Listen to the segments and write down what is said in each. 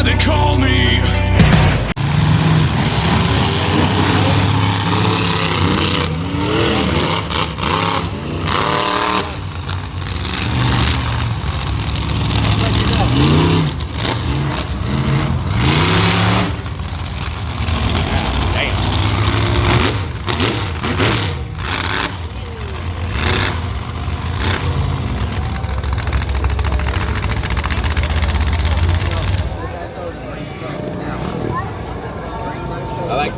why they call me.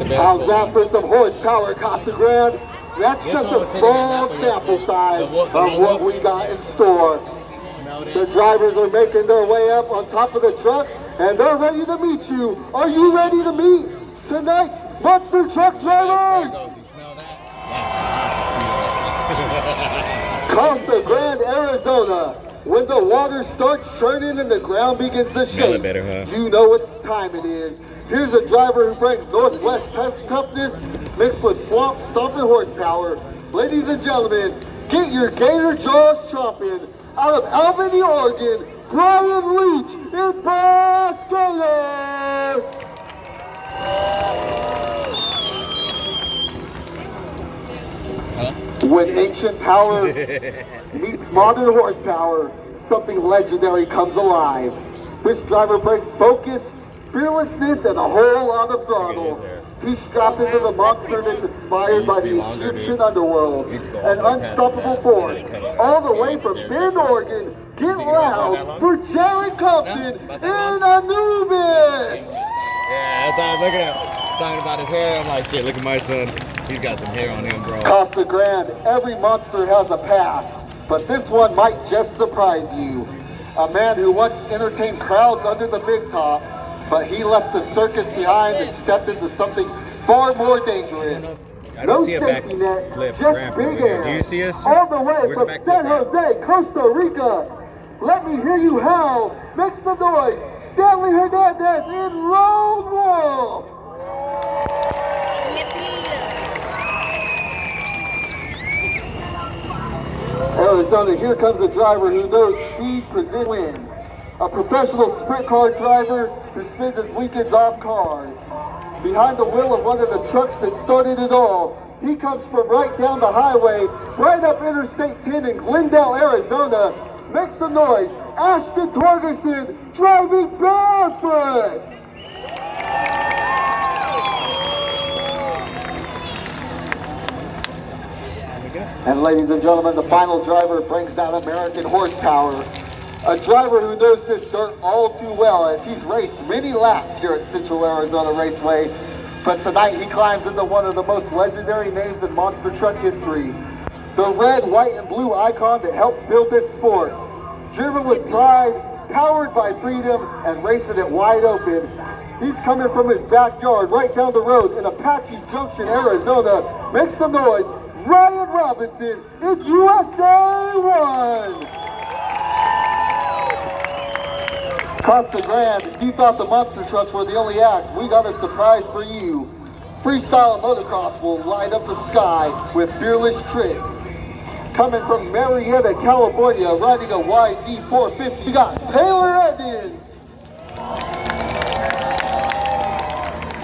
How's that for some horsepower, Casa Grande? That's just a small sample size of what we got in store. The drivers are making their way up on top of the trucks, and they're ready to meet you. Are you ready to meet tonight's monster truck drivers? Casa Grande, Arizona. When the water starts churning and the ground begins to shake, you know what time it is. Here's a driver who brings Northwest toughness mixed with swamp stomping horsepower. Ladies and gentlemen, get your gator jaws chomping out of Albany, Oregon, Brian Leach in Boss Gator! When ancient power meets modern horsepower, something legendary comes alive. This driver brings focus, fearlessness, and a whole lot of throttle. He's strapped into the monster that's inspired by the Egyptian underworld, an unstoppable force, all the way from Bend, Oregon. Get loud for Jared Compton in Anubis! Yeah, that's all I'm looking at. Talking about his hair, I'm like, shit, look at my son. He's got some hair on him, bro. Casa Grande, every monster has a past, but this one might just surprise you. A man who once entertained crowds under the big top, but he left the circus behind and stepped into something far more dangerous. No safety net, just big air. Do you see us? All the way from San Jose, Costa Rica. Let me hear you howl. Make some noise. Stanley Hernandez in Lone Wolf. Arizona, here comes a driver who knows speed, precision, win. A professional sprint car driver who spends his weekends off cars. Behind the wheel of one of the trucks that started it all, he comes from right down the highway, right up Interstate 10 in Glendale, Arizona. Make some noise. Ashton Torgerson driving barefoot. And ladies and gentlemen, the final driver brings that American horsepower. A driver who knows this dirt all too well as he's raced many laps here at Central Arizona Raceway. But tonight he climbs into one of the most legendary names in monster truck history. The red, white, and blue icon that helped build this sport. Driven with pride, powered by freedom, and racing it wide open. He's coming from his backyard right down the road in Apache Junction, Arizona. Make some noise. Ryan Robinson in USA 1. Casa Grande, if you thought the monster trucks were the only act, we got a surprise for you. Freestyle motocross will light up the sky with fearless tricks. Coming from Marietta, California, riding a YZ 450, you got Taylor Edmonds.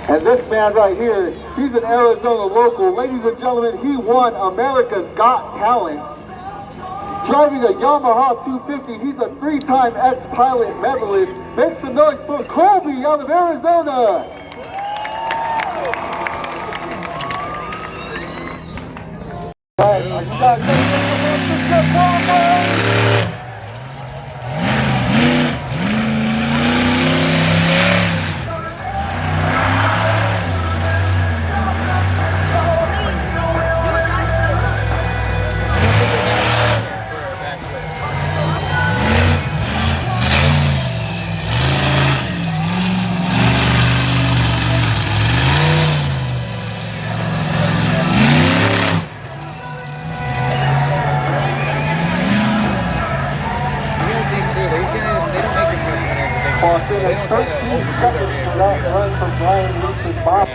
And this man right here, he's an Arizona local. Ladies and gentlemen, he won America's Got Talent. Driving a Yamaha 250, he's a 3-time ex-pilot medalist. Make some noise for Colby out of Arizona. All right, are you guys ready for the monster? They don't 13 seconds for that run from Brian Leach's box.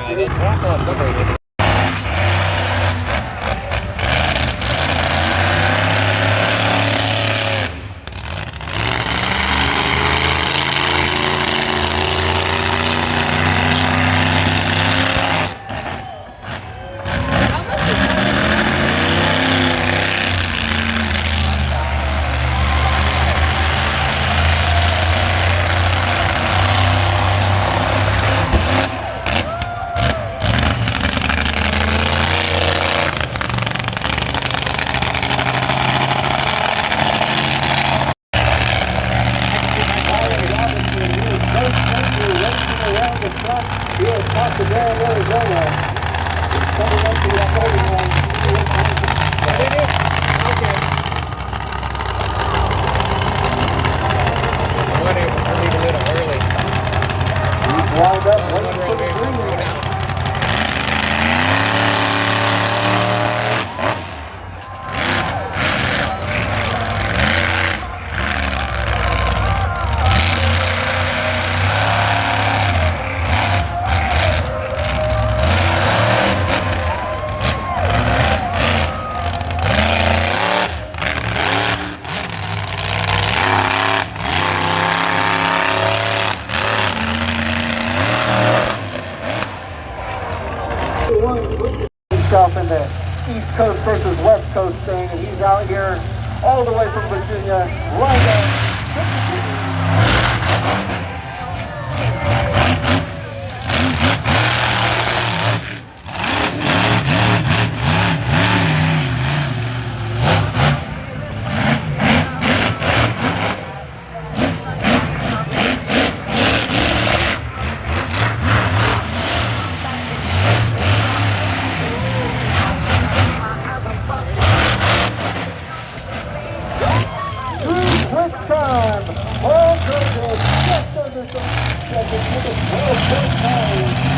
out here all the way from Virginia. Grande. Time. All goodness. Just under 30 seconds with a 12.9.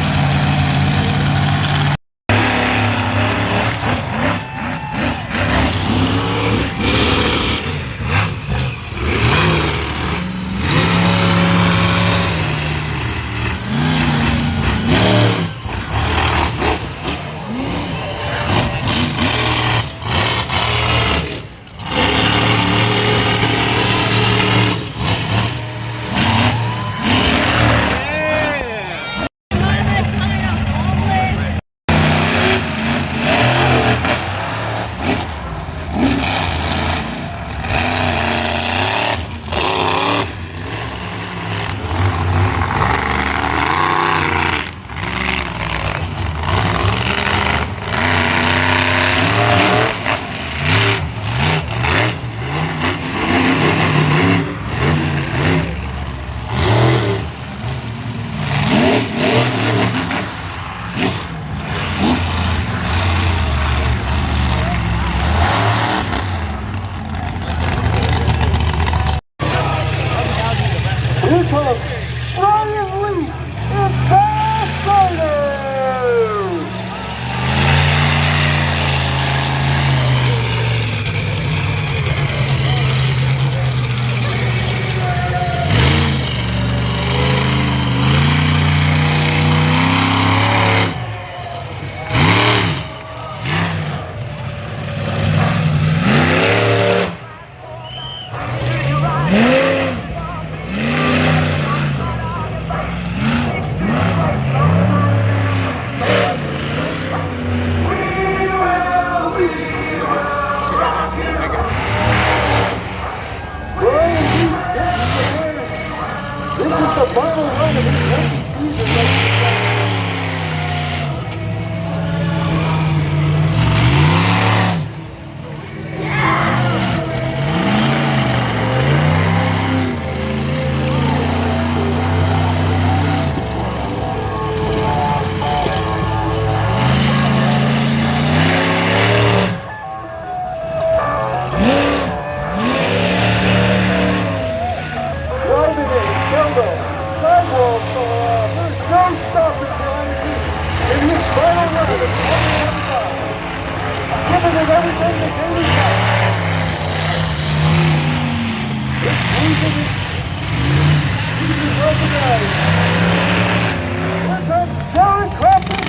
Here comes Brian Lee in Fast Rider! This is the final run of his rookie season. Sidewalk, there's no stopping Brian Lee in his final run of 2025. Giving it everything that Daily got. It's losing it. He's recognized. Here comes Jared Crawford.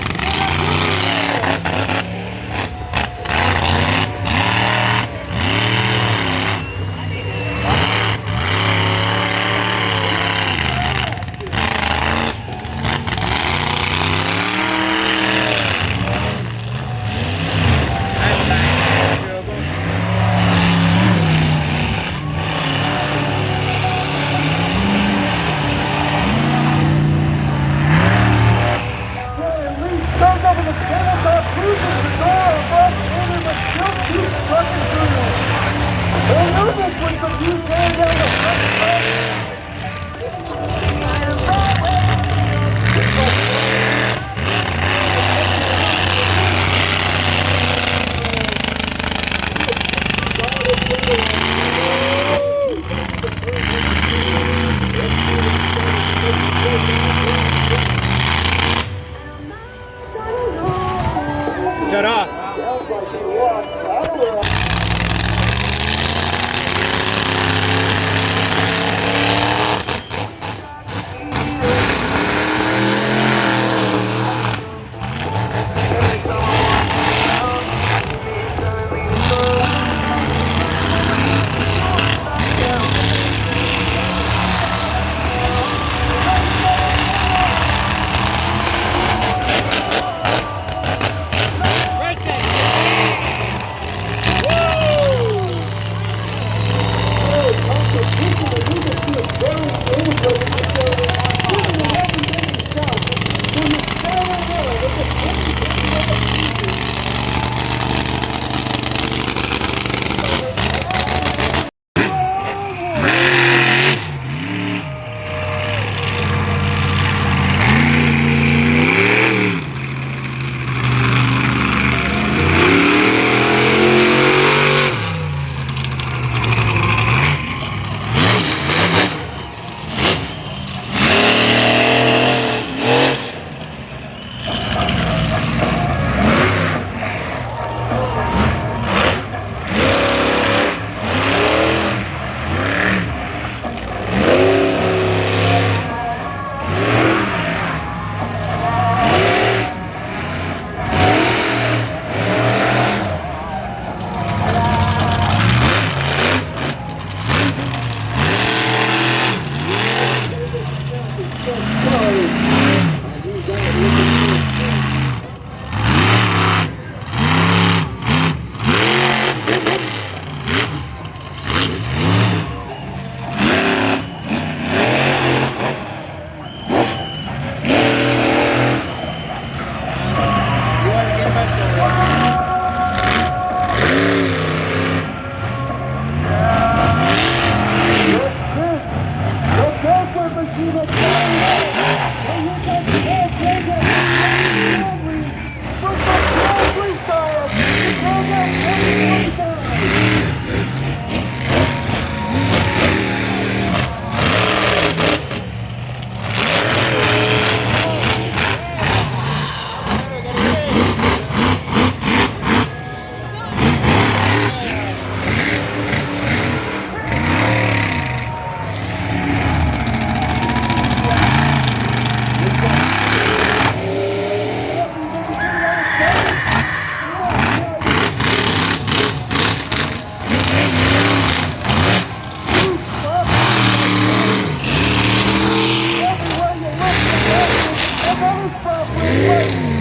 Grande.